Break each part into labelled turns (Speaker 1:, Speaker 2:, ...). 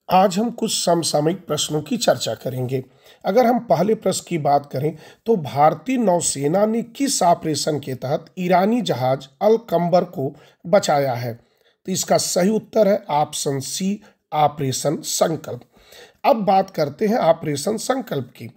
Speaker 1: आज हम कुछ समसामयिक प्रश्नों की चर्चा करेंगे। अगर हम पहले प्रश्न की बात करें तो भारतीय नौसेना ने किस ऑपरेशन के तहत ईरानी जहाज अल कंबर को बचाया है? तो इसका सही उत्तर है ऑप्शन सी, ऑपरेशन संकल्प। अब बात करते हैं ऑपरेशन संकल्प की।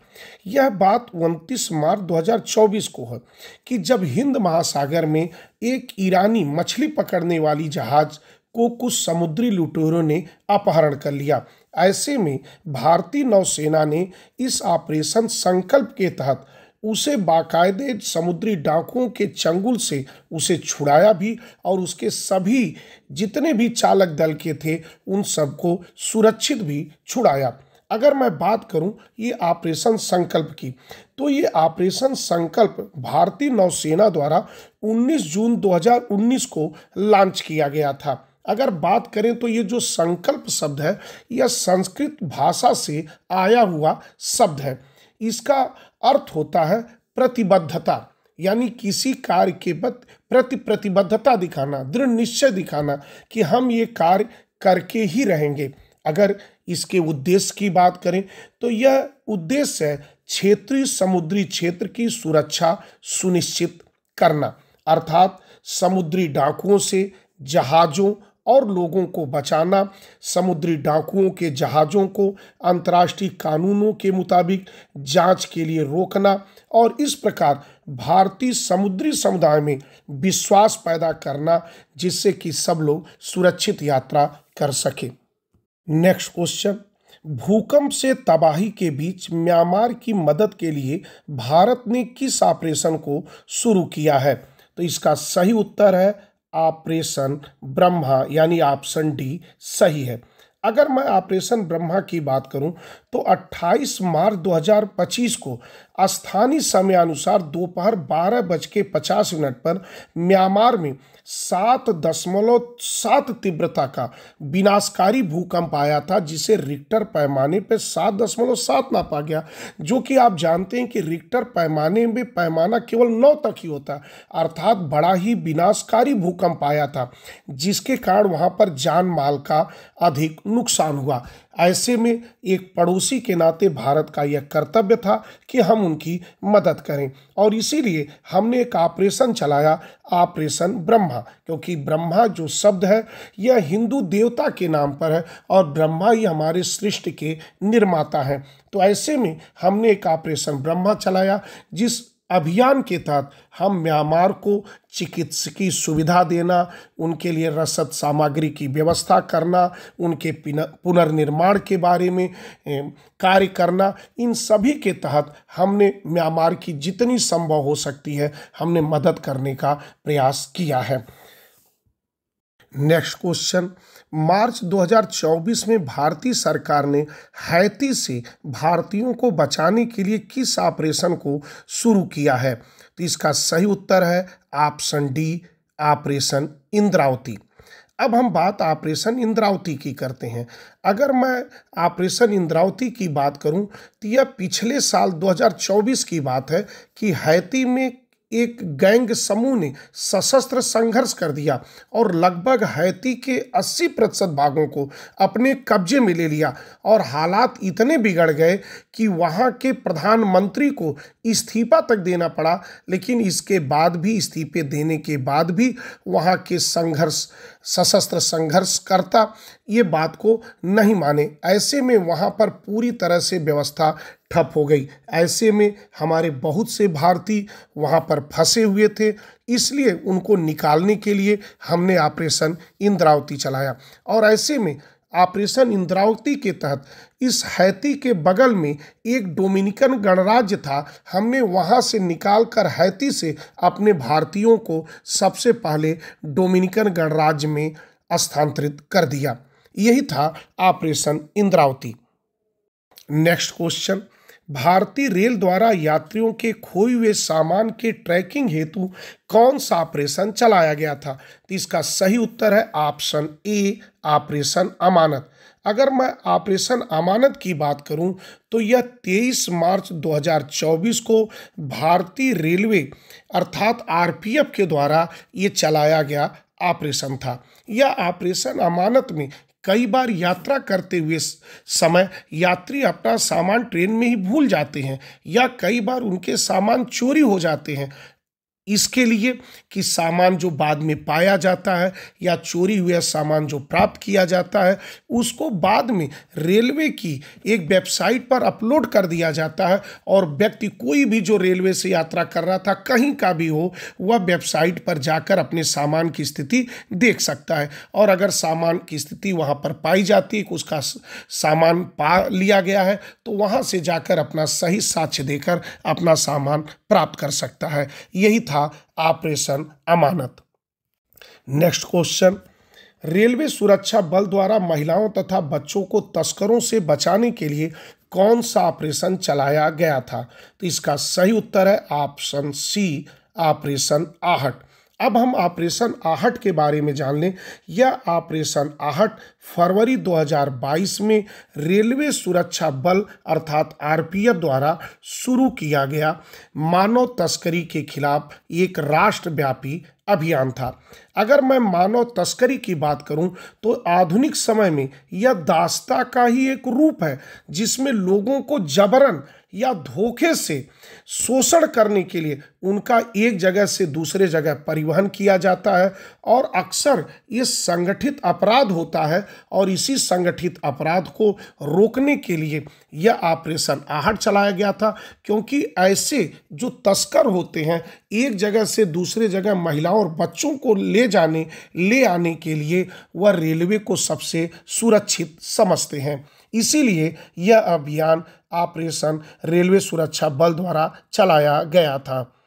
Speaker 1: यह बात 29 मार्च 2024 को है कि जब हिंद महासागर में एक ईरानी मछली पकड़ने वाली जहाज को कुछ समुद्री लुटेरों ने अपहरण कर लिया। ऐसे में भारतीय नौसेना ने इस ऑपरेशन संकल्प के तहत उसे बाकायदे समुद्री डाकुओं के चंगुल से उसे छुड़ाया भी और उसके सभी जितने भी चालक दल के थे उन सबको सुरक्षित भी छुड़ाया। अगर मैं बात करूं ये ऑपरेशन संकल्प की, तो ये ऑपरेशन संकल्प भारतीय नौसेना द्वारा 19 जून 2019 को लॉन्च किया गया था। अगर बात करें तो ये जो संकल्प शब्द है यह संस्कृत भाषा से आया हुआ शब्द है। इसका अर्थ होता है प्रतिबद्धता, यानी किसी कार्य के प्रति प्रतिबद्धता दिखाना, दृढ़ निश्चय दिखाना कि हम ये कार्य करके ही रहेंगे। अगर इसके उद्देश्य की बात करें तो यह उद्देश्य है क्षेत्रीय समुद्री क्षेत्र की सुरक्षा सुनिश्चित करना, अर्थात समुद्री डाकुओं से जहाज़ों और लोगों को बचाना, समुद्री डाकुओं के जहाज़ों को अंतर्राष्ट्रीय कानूनों के मुताबिक जांच के लिए रोकना और इस प्रकार भारतीय समुद्री समुदाय में विश्वास पैदा करना जिससे कि सब लोग सुरक्षित यात्रा कर सकें। नेक्स्ट क्वेश्चन, भूकंप से तबाही के बीच म्यांमार की मदद के लिए भारत ने किस ऑपरेशन को शुरू किया है? तो इसका सही उत्तर है ऑपरेशन ब्रह्मा, यानी ऑप्शन डी सही है। अगर मैं ऑपरेशन ब्रह्मा की बात करूं तो 28 मार्च 2025 को स्थानीय समय अनुसार दोपहर 12:50 पर म्यांमार में 7.7 तीव्रता का विनाशकारी भूकंप आया था, जिसे रिक्टर पैमाने पर 7.7 नापा गया। जो कि आप जानते हैं कि रिक्टर पैमाने में पैमाना केवल 9 तक ही होता है, अर्थात बड़ा ही विनाशकारी भूकंप आया था जिसके कारण वहाँ पर जान माल का अधिक नुकसान हुआ। ऐसे में एक पड़ोसी के नाते भारत का यह कर्तव्य था कि हम उनकी मदद करें और इसीलिए हमने एक ऑपरेशन चलाया, ऑपरेशन ब्रह्मा, क्योंकि ब्रह्मा जो शब्द है यह हिंदू देवता के नाम पर है और ब्रह्मा ही हमारे सृष्टि के निर्माता हैं। तो ऐसे में हमने एक ऑपरेशन ब्रह्मा चलाया जिस अभियान के तहत हम म्यांमार को चिकित्सकीय सुविधा देना, उनके लिए रसद सामग्री की व्यवस्था करना, उनके पुनर्निर्माण के बारे में कार्य करना, इन सभी के तहत हमने म्यांमार की जितनी संभव हो सकती है हमने मदद करने का प्रयास किया है। नेक्स्ट क्वेश्चन, मार्च 2024 में भारतीय सरकार ने हैती से भारतीयों को बचाने के लिए किस ऑपरेशन को शुरू किया है? तो इसका सही उत्तर है ऑप्शन डी, ऑपरेशन इंद्रावती। अब हम बात ऑपरेशन इंद्रावती की करते हैं। अगर मैं ऑपरेशन इंद्रावती की बात करूं तो यह पिछले साल 2024 की बात है कि हैती में एक गैंग समूह ने सशस्त्र संघर्ष कर दिया और लगभग हैती के 80% भागों को अपने कब्जे में ले लिया और हालात इतने बिगड़ गए कि वहाँ के प्रधानमंत्री को इस्तीफा तक देना पड़ा। लेकिन इसके बाद भी, इस्तीफे देने के बाद भी वहाँ के सशस्त्र संघर्षकर्ता ये बात को नहीं माने। ऐसे में वहाँ पर पूरी तरह से व्यवस्था ठप हो गई। ऐसे में हमारे बहुत से भारतीय वहाँ पर फंसे हुए थे, इसलिए उनको निकालने के लिए हमने ऑपरेशन इंद्रावती चलाया। और ऐसे में ऑपरेशन इंद्रावती के तहत इस हैती के बगल में एक डोमिनिकन गणराज्य था, हमने वहाँ से निकाल कर हैती से अपने भारतीयों को सबसे पहले डोमिनिकन गणराज्य में स्थानांतरित कर दिया। यही था ऑपरेशन इंद्रावती। नेक्स्ट क्वेश्चन, भारतीय रेल द्वारा यात्रियों के खोए हुए सामान के ट्रैकिंग हेतु कौन सा ऑपरेशन चलाया गया था? तो इसका सही उत्तर है ऑप्शन ए, ऑपरेशन अमानत। अगर मैं ऑपरेशन अमानत की बात करूं तो यह 23 मार्च 2024 को भारतीय रेलवे अर्थात आरपीएफ के द्वारा ये चलाया गया ऑपरेशन था। यह ऑपरेशन अमानत में कई बार यात्रा करते हुए समय यात्री अपना सामान ट्रेन में ही भूल जाते हैं या कई बार उनके सामान चोरी हो जाते हैं। इसके लिए कि सामान जो बाद में पाया जाता है या चोरी हुआ सामान जो प्राप्त किया जाता है उसको बाद में रेलवे की एक वेबसाइट पर अपलोड कर दिया जाता है और व्यक्ति कोई भी जो रेलवे से यात्रा कर रहा था कहीं का भी हो वह वेबसाइट पर जाकर अपने सामान की स्थिति देख सकता है और अगर सामान की स्थिति वहां पर पाई जाती है कि उसका सामान पा लिया गया है तो वहां से जाकर अपना सही साक्ष्य देकर अपना सामान प्राप्त कर सकता है। यही था ऑपरेशन अमानत। नेक्स्ट क्वेश्चन, रेलवे सुरक्षा बल द्वारा महिलाओं तथा बच्चों को तस्करों से बचाने के लिए कौन सा ऑपरेशन चलाया गया था? तो इसका सही उत्तर है ऑप्शन सी, ऑपरेशन आहट। अब हम ऑपरेशन आहट के बारे में जान लें। यह ऑपरेशन आहट फरवरी 2022 में रेलवे सुरक्षा बल अर्थात आरपीएफ द्वारा शुरू किया गया मानव तस्करी के खिलाफ एक राष्ट्रव्यापी अभियान था। अगर मैं मानव तस्करी की बात करूं तो आधुनिक समय में यह दास्ता का ही एक रूप है जिसमें लोगों को जबरन या धोखे से शोषण करने के लिए उनका एक जगह से दूसरे जगह परिवहन किया जाता है और अक्सर ये संगठित अपराध होता है और इसी संगठित अपराध को रोकने के लिए यह ऑपरेशन आहट चलाया गया था क्योंकि ऐसे जो तस्कर होते हैं एक जगह से दूसरे जगह महिलाओं और बच्चों को ले आने के लिए वह रेलवे को सबसे सुरक्षित समझते हैं। इसीलिए यह अभियान ऑपरेशन रेलवे सुरक्षा बल द्वारा चलाया गया था।